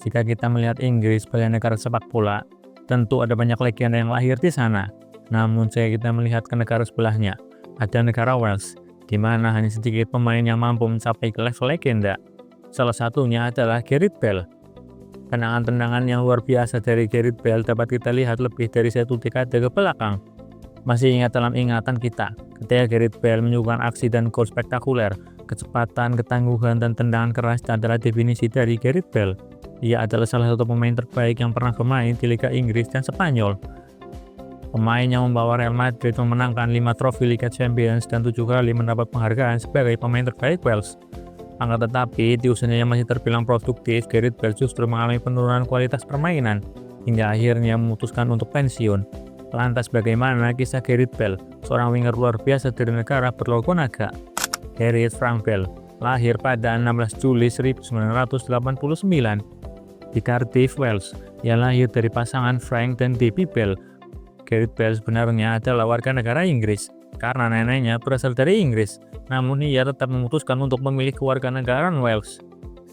Jika kita melihat Inggris sebagai negara sepak bola, tentu ada banyak legenda yang lahir di sana. Namun jika kita melihat ke negara sebelahnya, ada negara Wales, di mana hanya sedikit pemain yang mampu mencapai ke level legenda. Salah satunya adalah Gareth Bale. Tendangan-tendangan yang luar biasa dari Gareth Bale dapat kita lihat lebih dari satu dekade ke belakang. Masih ingat dalam ingatan kita, ketika Gareth Bale menyuguhkan aksi dan gol spektakuler, kecepatan, ketangguhan, dan tendangan keras adalah definisi dari Gareth Bale. Ia adalah salah satu pemain terbaik yang pernah bermain di Liga Inggris dan Spanyol. Pemain yang membawa Real Madrid memenangkan 5 trofi Liga Champions dan 7 kali mendapat penghargaan sebagai pemain terbaik Wales. Akan tetapi, di usianya yang masih terbilang produktif, Gareth Bale justru mengalami penurunan kualitas permainan, hingga akhirnya memutuskan untuk pensiun. Lantas bagaimana kisah Gareth Bale, seorang winger luar biasa dari negara berlogo naga? Gareth Frank Bale lahir pada 16 Juli 1989 di Cardiff, Wales. Ia lahir dari pasangan Frank dan Debbie Bale. Gareth Bale sebenarnya adalah warga negara Inggris karena neneknya berasal dari Inggris, namun ia tetap memutuskan untuk memilih kewarganegaraan Wales.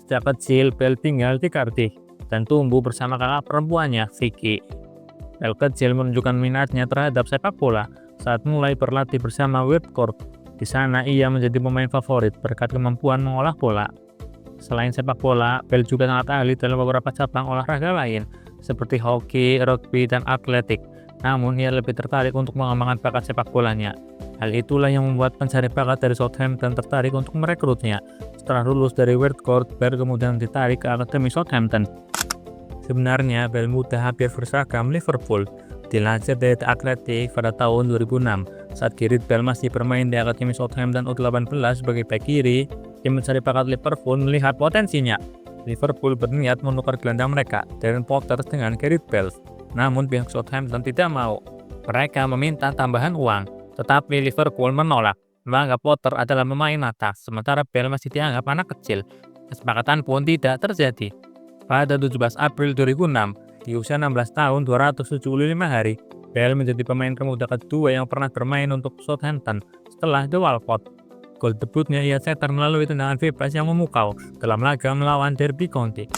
Sejak kecil, Bale tinggal di Cardiff dan tumbuh bersama kakak perempuannya, Vicky. Bale kecil menunjukkan minatnya terhadap sepak bola saat mulai berlatih bersama Whitcourt. Di sana ia menjadi pemain favorit berkat kemampuan mengolah bola. Selain sepak bola, Bale juga sangat ahli dalam beberapa cabang olahraga lain, seperti hoki, rugby, dan atletik. Namun, ia lebih tertarik untuk mengembangkan bakat sepak bolanya. Hal itulah yang membuat pencari bakat dari Southampton tertarik untuk merekrutnya. Setelah lulus dari Whitcourt, Bale kemudian ditarik ke Akademi Southampton. Sebenarnya, Bale muda hampir berseragam Liverpool. Dilansir dari The Athletic pada tahun 2006, saat Gareth Bale masih bermain di Akademi Southampton U18 sebagai bek kiri, tim mencari bakat Liverpool melihat potensinya. Liverpool berniat menukar gelandang mereka, Darren Potter, dengan Gareth Bale. Namun pihak Southampton tidak mau. Mereka meminta tambahan uang, tetapi Liverpool menolak. Menganggap Potter adalah pemain mata, sementara Bale masih dianggap anak kecil. Kesepakatan pun tidak terjadi. Pada 17 April 2006, di usia 16 tahun 275 hari, Bale menjadi pemain termuda kedua yang pernah bermain untuk Southampton setelah The Walcott. Gol debutnya ia cetak melalui tendangan bebas yang memukau dalam laga melawan Derby County.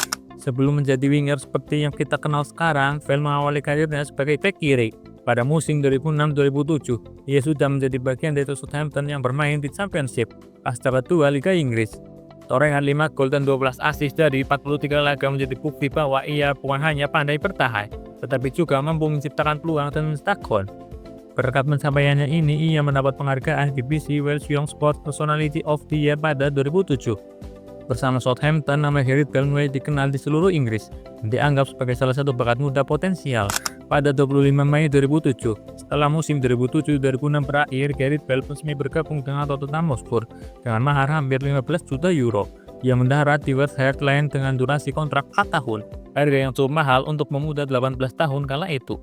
Sebelum menjadi winger seperti yang kita kenal sekarang, Bale mengawali karirnya sebagai bek kiri. Pada musim 2006-2007, ia sudah menjadi bagian dari Southampton yang bermain di Championship, kasta kedua Liga Inggris. Torehan 5 gol dan 12 assist dari 43 laga menjadi bukti bahwa ia bukan hanya pandai bertahan, tetapi juga mampu menciptakan peluang dan mencetak gol. Berkat pencapaiannya ini, ia mendapat penghargaan BBC Welsh Young Sport Personality of the Year pada 2007. Bersama Southampton, nama Gareth Bale mulai dikenal di seluruh Inggris dan dianggap sebagai salah satu bakat muda potensial. Pada 25 Mei 2007, setelah musim 2007-2006 berakhir, Gareth Bale resmi bergabung dengan Tottenham Hotspur dengan mahar hampir 15 juta euro. Ia mendarat di West Hart Lane dengan durasi kontrak 4 tahun, harga yang cukup mahal untuk pemuda 18 tahun kala itu.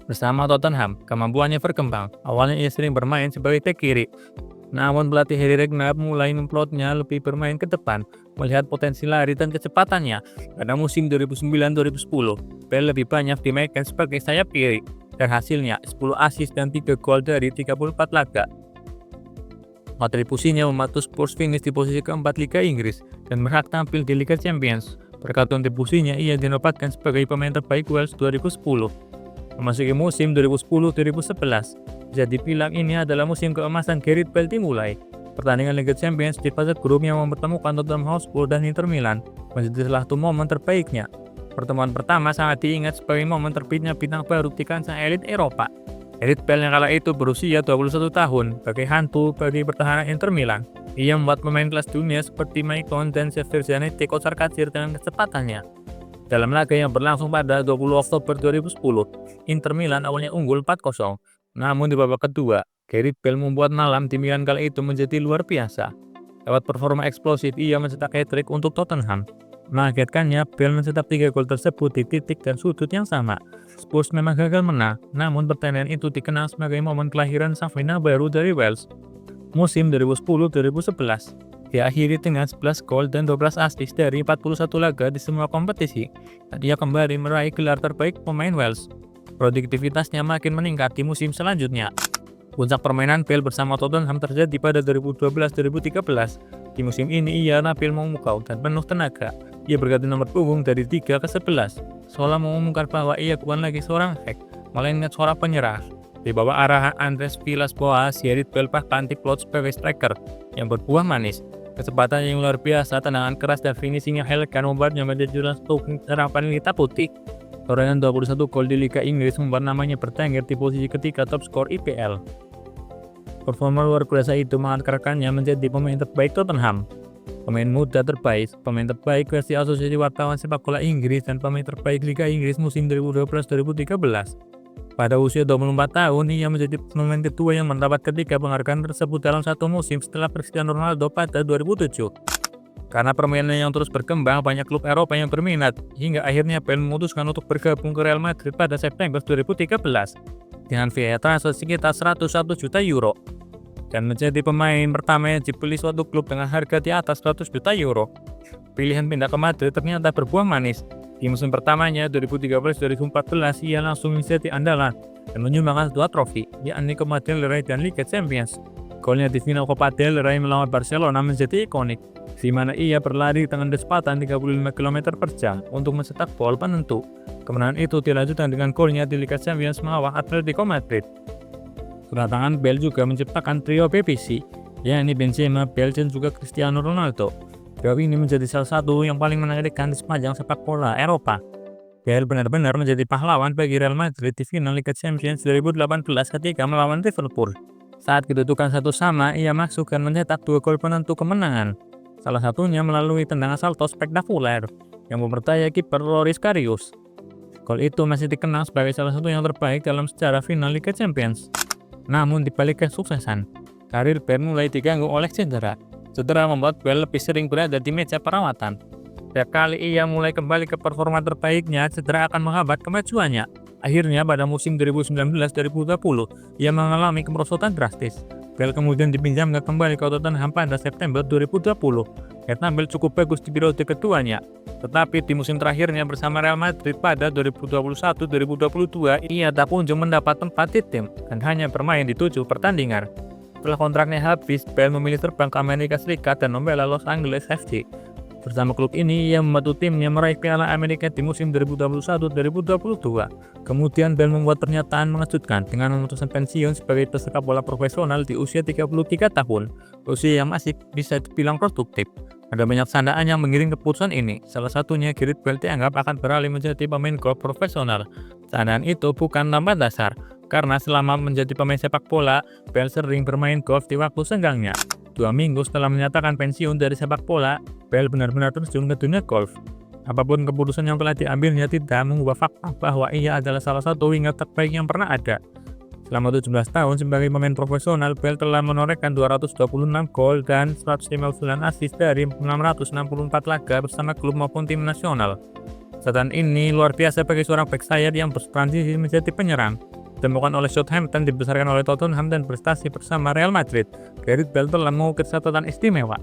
Bersama Tottenham, kemampuannya berkembang. Awalnya ia sering bermain sebagai bek kiri, namun pelatih Harry Redknapp mulai memplotnya lebih bermain ke depan, melihat potensi lari dan kecepatannya. Pada musim 2009-2010, Bale lebih banyak dimainkan sebagai sayap kiri, dan hasilnya 10 assist dan 3 gol dari 34 laga. Kontribusinya membantu Spurs finish di posisi keempat Liga Inggris dan berhak tampil di Liga Champions. Berkat kontribusinya, ia dinobatkan sebagai pemain terbaik Wales 2010. Memasuki musim 2010-2011, bisa dibilang ini adalah musim keemasan Gareth Bale dimulai. Pertandingan Liga Champions di fase grup yang mempertemukan Tottenham Hotspur dan Inter Milan menjadi salah satu momen terbaiknya. Pertemuan pertama sangat diingat sebagai momen terbitnya bintang baru di kancah elit Eropa. Gareth Bale yang kala itu berusia 21 tahun, sebagai hantu bagi pertahanan Inter Milan. Ia membuat pemain kelas dunia seperti Maicon dan Xavier Zanetti kocar-kacir dengan kecepatannya. Dalam laga yang berlangsung pada 20 Oktober 2010, Inter Milan awalnya unggul 4-0. Namun di babak kedua, Gareth Bale membuat malam di Milan kala itu menjadi luar biasa. Lewat performa eksplosif, ia mencetak hat-trick untuk Tottenham. Mengagetkannya, Bale mencetak 3 gol tersebut di titik dan sudut yang sama. Spurs memang gagal menang, namun pertandingan itu dikenal sebagai momen kelahiran Safina baru dari Wales. Musim 2010-2011 diakhiri dengan 11 gol dan 12 assist dari 41 laga di semua kompetisi, dan ia kembali meraih gelar terbaik pemain Wales. Produktivitasnya makin meningkat di musim selanjutnya. Puncak permainan Bale bersama Tottenham terjadi pada 2012-2013. Di musim ini ia tampil memukau dan penuh tenaga. Ia berganti nomor punggung dari 3 ke 11, seolah mengumumkan bahwa ia bukan lagi seorang back, melainkan seorang penyerang. Di bawah arahan Andres Villas-Boas, Gareth Bale bahkan diplot sebagai striker yang berbuah manis. Kecepatan yang luar biasa, tendangan keras, dan finishing yang elegan membuatnya menjadi salah satu harapan hitam putih. Torehan 21 gol di Liga Inggris membuat namanya bertengger di posisi ketiga top skor IPL. Performa luar biasa itu mengangkatkannya menjadi pemain terbaik Tottenham, pemain muda terbaik, pemain terbaik versi Asosiasi Wartawan Sepak Bola Inggris, dan pemain terbaik Liga Inggris musim 2012-2013. Pada usia 24 tahun, ia menjadi pemain kedua yang mendapat ketiga penghargaan tersebut dalam satu musim setelah Cristiano Ronaldo pada 2007. Karena permainannya yang terus berkembang, banyak klub Eropa yang berminat, hingga akhirnya Bale memutuskan untuk bergabung ke Real Madrid pada September 2013 dengan biaya transfer sekitar 101 juta euro. Dan menjadi pemain pertama yang dibeli suatu klub dengan harga di atas 100 juta euro. Pilihan pindah ke Madrid ternyata berbuah manis. Di musim pertamanya 2013-2014 ia langsung menjadi andalan dan menyumbangkan 2 trofi, yakni Copa del Rey dan Liga Champions. Golnya di final Copa del Rey melawan Barcelona menjadi ikonik, di mana ia berlari dengan kecepatan 35 km per jam untuk mencetak gol penentu. Kemenangan itu dilanjutkan dengan golnya di Liga Champions melawan Atletico Madrid. Kedatangan Bale juga menciptakan trio BBC, yakni Benzema, Bale, dan juga Cristiano Ronaldo. Trio ini menjadi salah satu yang paling menarikkan di sepanjang sepak bola Eropa. Bale benar-benar menjadi pahlawan bagi Real Madrid di final Liga Champions 2018 ketika melawan Liverpool. Saat kedudukan 1-1, ia masuk dan mencetak 2 gol penentu kemenangan. Salah satunya melalui tendangan salto spektakuler yang memperdaya kiper Loris Karius. Gol itu masih dikenal sebagai salah satu yang terbaik dalam sejarah final Liga Champions. Namun di balik kesuksesan, karir Bale mulai diganggu oleh cedera. Cedera membuat Bale lebih sering berada di meja perawatan. Setiap kali ia mulai kembali ke performa terbaiknya, cedera akan menghambat kemajuannya. Akhirnya pada musim 2019-2020, ia mengalami kemerosotan drastis. Bale kemudian dipinjamkan kembali ke Tottenham pada September 2020. Ia tampil cukup bagus di periode keduanya. Tetapi di musim terakhirnya bersama Real Madrid pada 2021-2022, ia tak kunjung mendapat tempat di tim dan hanya bermain di 7 pertandingan. Setelah kontraknya habis, Bale memilih terbang ke Amerika Serikat dan membela Los Angeles FC. Bersama klub ini, ia membantu timnya meraih Piala Amerika di musim 2021-2022. Kemudian Bale membuat pernyataan mengejutkan dengan memutuskan pensiun sebagai pesepak bola profesional di usia 33 tahun, usia yang masih bisa dibilang produktif. Ada banyak sandaan yang mengiring keputusan ini, salah satunya Gareth Bale dianggap akan beralih menjadi pemain golf profesional. Sandaan itu bukan tanpa dasar, karena selama menjadi pemain sepak bola, Bale sering bermain golf di waktu senggangnya. 2 minggu setelah menyatakan pensiun dari sepak bola, Bale benar-benar terjun ke dunia golf. Apapun keputusan yang telah diambilnya tidak mengubah fakta bahwa ia adalah salah satu winger terbaik yang pernah ada. Selama 17 tahun sebagai pemain profesional, Bale telah menorehkan 226 gol dan 159 assist dari 664 laga bersama klub maupun tim nasional. Catatan ini luar biasa bagi seorang back sayap yang bertransisi menjadi penyerang. Ditemukan oleh Southampton, dibesarkan oleh Tottenham, dan prestasi bersama Real Madrid, Gareth Bale telah mengukir catatan istimewa.